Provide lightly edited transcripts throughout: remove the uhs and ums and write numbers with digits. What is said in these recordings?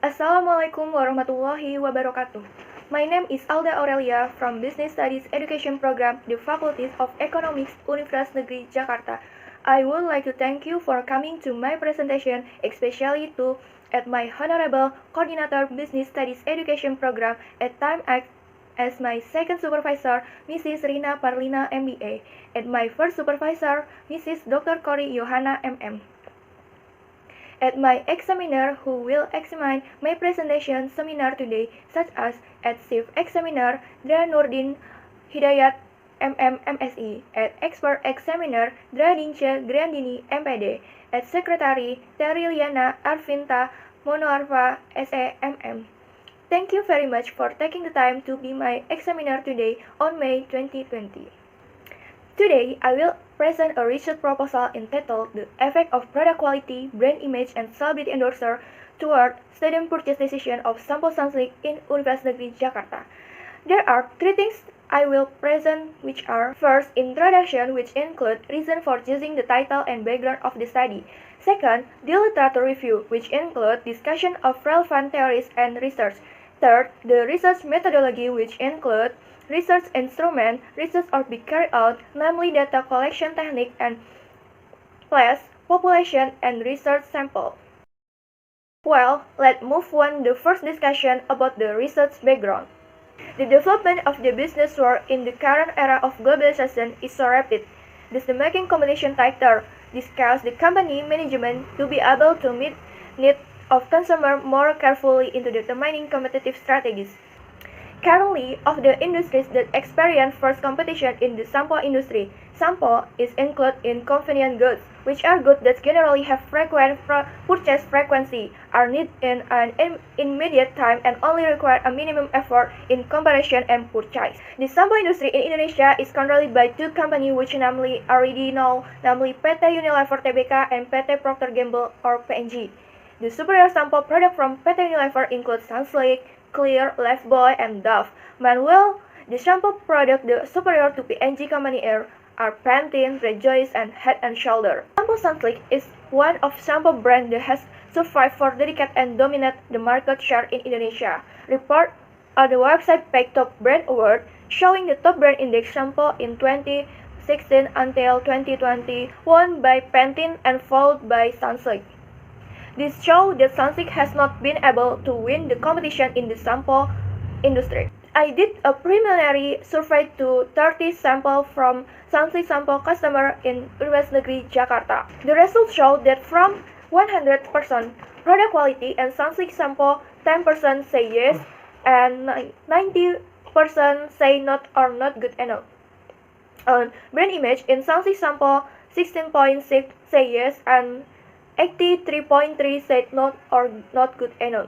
Assalamualaikum warahmatullahi wabarakatuh. My name is Alda Aurelia from Business Studies Education Program, the Faculty of Economics, Universitas Negeri Jakarta. I would like to thank you for coming to my presentation, especially to at my Honorable Coordinator Business Studies Education Program at Time X as my second supervisor, Mrs. Rina Parlina MBA, and my first supervisor, Mrs. Dr. Kori Yohana MM. At my examiner who will examine my presentation seminar today, such as at Chief Examiner Dra Nurdin Hidayat MMMSI, at Expert Examiner Dra Dince Grandini MPD, at Secretary Teriliana Arvinta Monoarfa SEMM. Thank you very much for taking the time to be my examiner today on May 2020. Today, I will present a research proposal entitled The Effect of Product Quality, Brand Image, and Celebrity Endorser Toward Student Purchase Decision of Sampo Sunsilk in Universitas Negeri Jakarta. There are three things I will present, which are: first, introduction, which include reason for choosing the title and background of the study. Second, the literature review, which include discussion of relevant theories and research. Third, the research methodology, which include research instrument, research or be carried out, namely data collection technique and class, population, and research sample. Well, let's move on the first discussion about the research background. The development of the business world in the current era of globalization is so rapid. Thus, the making competition tighter. This causes the company management to be able to meet needs of consumer more carefully into determining competitive strategies. Currently, of the industries that experience first competition in the sampo industry, sampo is included in convenient goods, which are goods that generally have frequent purchase frequency, are needed in an immediate time, and only require a minimum effort in comparison and purchase. The sampo industry in Indonesia is controlled by two companies which namely already know, namely PT Unilever Tbk and PT Procter Gamble or P&G. The superior sampo product from PT Unilever includes Sunsilk, Clear, Lifebuoy, and Dove. Meanwhile, the shampoo product the superior to P&G company are Pantene, Rejoice, and Head and Shoulder. Sampo Sunsilk is one of shampoo brand that has survived for decades and dominate the market share in Indonesia. Report on the website Pack Top Brand Award showing the top brand index shampoo in 2016 until 2020 won by Pantene and followed by Sunsilk. This shows that Sunsilk has not been able to win the competition in the shampoo industry. I did a preliminary survey to 30 samples from Sunsilk shampoo customers in Universitas Negeri Jakarta. The results show that from 100% product quality and Sunsilk shampoo, 10% say yes and 90% say not or not good enough. On brand image in Sunsilk shampoo, 16.6 say yes and 83.3 said not or not good enough.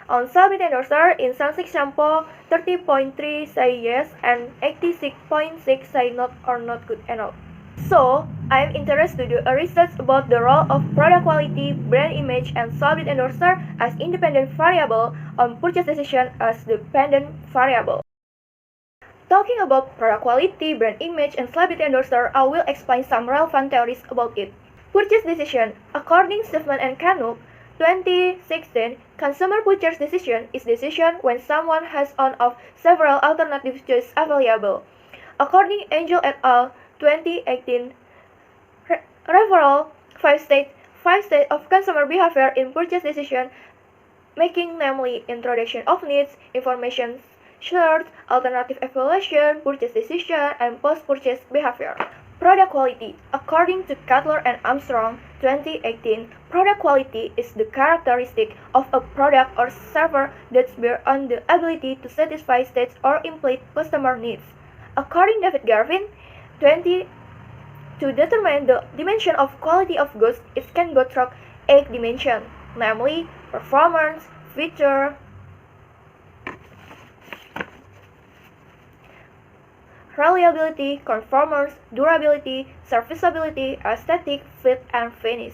On celebrity endorser in Sunsilk shampoo, 30.3 say yes and 86.6 say not or not good enough. So, I am interested to do a research about the role of product quality, brand image, and celebrity endorser as independent variable on purchase decision as dependent variable. Talking about product quality, brand image, and celebrity endorser, I will explain some relevant theories about it. Purchase decision. According Stephen and Canuck, 2016, consumer purchase decision is decision when someone has one of several alternative choices available. According Angel et al., 2018, referral 5 states of consumer behavior in purchase decision making, namely introduction of needs, information shared, alternative evaluation, purchase decision, and post-purchase behavior. Product quality. According to Cutler and Armstrong, 2018, product quality is the characteristic of a product or service that's based on the ability to satisfy states or implied customer needs. According David Garvin, 20, to determine the dimension of quality of goods, it can go through 8 dimensions, namely performance, feature, reliability, conformance, durability, serviceability, aesthetic, fit, and finish.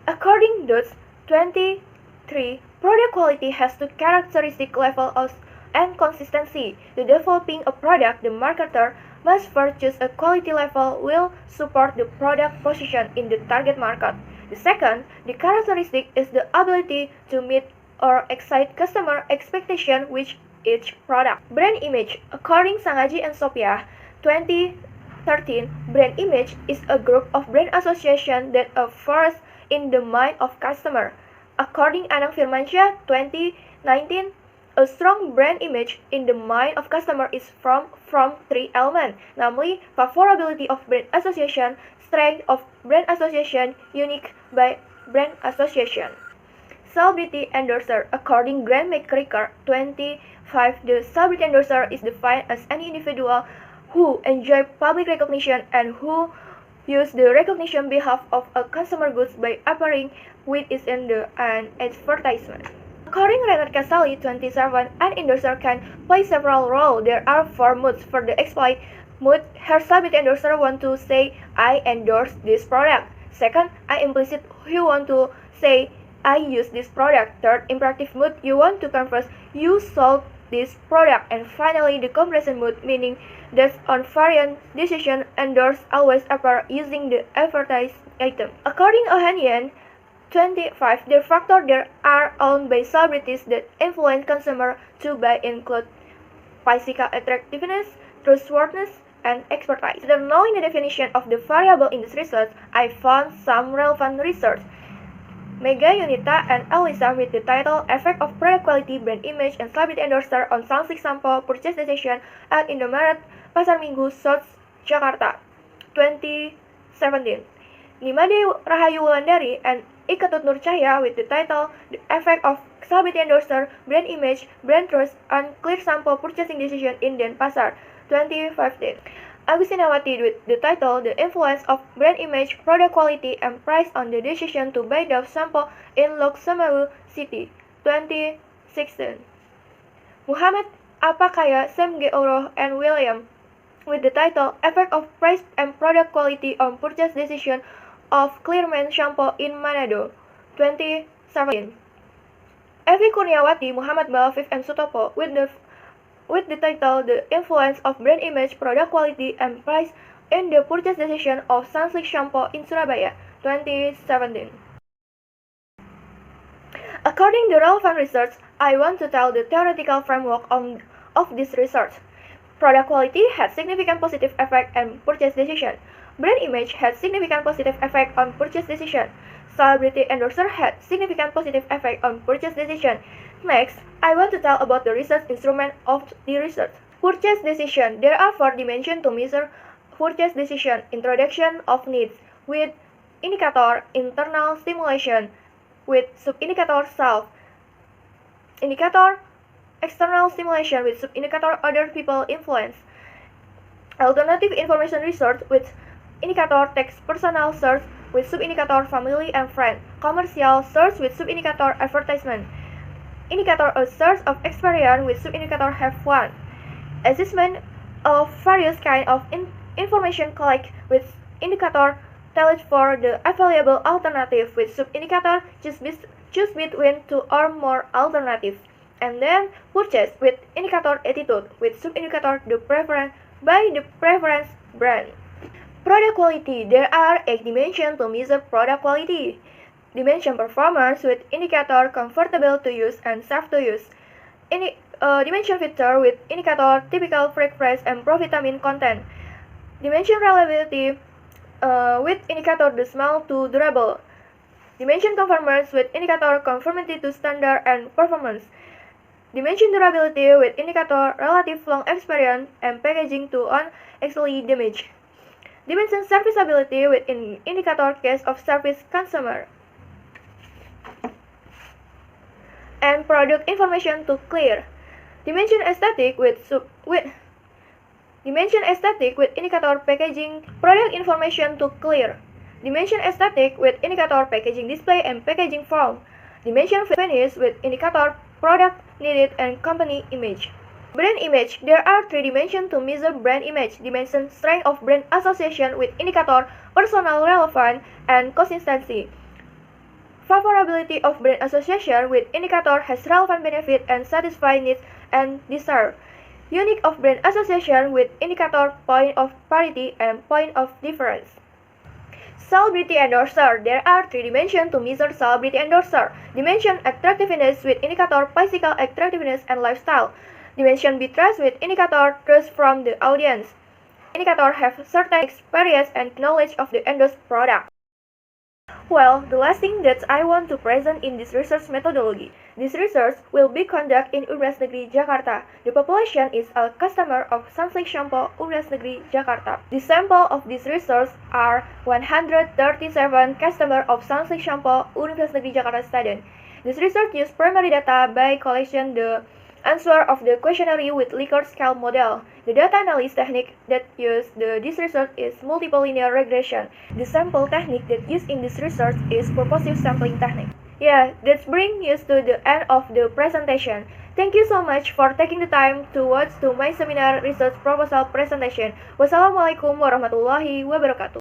According to 23, product quality has two characteristic levels and consistency. To developing a product, the marketer must first choose a quality level will support the product position in the target market. The second, the characteristic is the ability to meet or excite customer expectation with each product. Brand image. According Sangaji and Sophia, 2013, brand image is a group of brand association that occurs in the mind of customer. According Anang Firmansyah, 2019, a strong brand image in the mind of customer is from three elements, namely favorability of brand association, strength of brand association, unique by brand association. Celebrity endorser. According Grant McCracker, 25, the celebrity endorser is defined as any individual who enjoy public recognition and who use the recognition behalf of a consumer goods by appearing with it in an advertisement. According Renat Casali, 27, an endorser can play several roles. There are 4 moods. For the exploit mood, her celebrity endorser want to say, I endorse this product. Second, I implicit you want to say, I use this product. Third, imperative mood, you want to converse, you sold this product. And finally, the comparison mood, meaning that on variant decision endorse always appear using the advertised item. According Ohanian, 25, the factors that are owned by celebrities that influence consumer to buy include physical attractiveness, trustworthiness, and expertise. After knowing the definition of the variable in this research, I found some relevant research. Mega Unita and Elisa with the title Effect of Product Quality, Brand Image, and Celebrity Endorser on Sanslik Sampo Purchase Decision at Indomaret Pasar Minggu South Jakarta 2017. Nimade Rahayu Wulandari and Iketut Nur Cahya with the title The Effect of Celebrity Endorser, Brand Image, Brand Trust, and Clear Sampo Purchasing Decision in Denpasar 2015. Agustinawati with the title The Influence of Brand Image, Product Quality, and Price on the Decision to Buy Dove Shampoo in Lok Sumawu City 2016. Muhammad Apakaya, Sam G. Oro, and William with the title Effect of Price and Product Quality on Purchase Decision of Clearman Shampoo in Manado 2017. Evi Kurniawati, Muhammad Balafif, and Sutopo with the title The Influence of Brand Image, Product Quality, and Price in the Purchase Decision of Sanslik Shampoo in Surabaya 2017. According to relevant research, I want to tell the theoretical framework of this research. Product quality had significant positive effect on purchase decision. Brand image had significant positive effect on purchase decision. Celebrity endorser had significant positive effect on purchase decision. Next, I want to tell about the research instrument of the research. Purchase decision. There are 4 dimensions to measure purchase decision. Introduction of needs with indicator internal stimulation with sub-indicator self. Indicator external stimulation with sub-indicator other people influence. Alternative information research with indicator text personal search with sub-indicator family and friend. Commercial search with sub-indicator advertisement. Indicator a search of experience with sub-indicator have one. Assessment of various kind of information collect with indicator tailored for the available alternative with sub-indicator choose between 2 or more alternatives. And then purchase with indicator attitude with sub-indicator the preference by the preference brand. Product quality. There are 8 dimensions to measure product quality. Dimension performance with indicator comfortable to use and safe to use. Dimension feature with indicator typical fragrance and provitamin content. Dimension reliability with indicator the smell to durable. Dimension conformance with indicator conformity to standard and performance. Dimension durability with indicator relative long experience and packaging to uneasily damage. Dimension serviceability with indicator case of service consumer. And product information to clear. Dimension aesthetic with dimension aesthetic with indicator packaging product information to clear. Dimension aesthetic with indicator packaging display and packaging form. Dimension finish with indicator product needed and company image. Brand image. There are 3 dimensions to measure brand image. Dimension strength of brand association with indicator personal relevance and consistency. Favorability of brand association with indicator has relevant benefit and satisfy needs and desire. Unique of brand association with indicator point of parity and point of difference. Celebrity endorser. There are three dimensions to measure celebrity endorser. Dimension attractiveness with indicator physical attractiveness and lifestyle. Dimension be trust with indicator trust from the audience. Indicator have certain experience and knowledge of the endorsed product. Well, the last thing that I want to present in this research methodology. This research will be conducted in Universitas Negeri Jakarta. The population is a customer of Sunsilk Shampoo Universitas Negeri Jakarta. The sample of this research are 137 customers of Sunsilk Shampoo Universitas Negeri Jakarta student. This research used primary data by collection the answer of the questionnaire with Likert scale model. The data analysis technique that used this research is multiple linear regression. The sample technique that used in this research is purposive sampling technique. Yeah, that brings us to the end of the presentation. Thank you so much for taking the time to watch to my seminar research proposal presentation. Wassalamualaikum warahmatullahi wabarakatuh.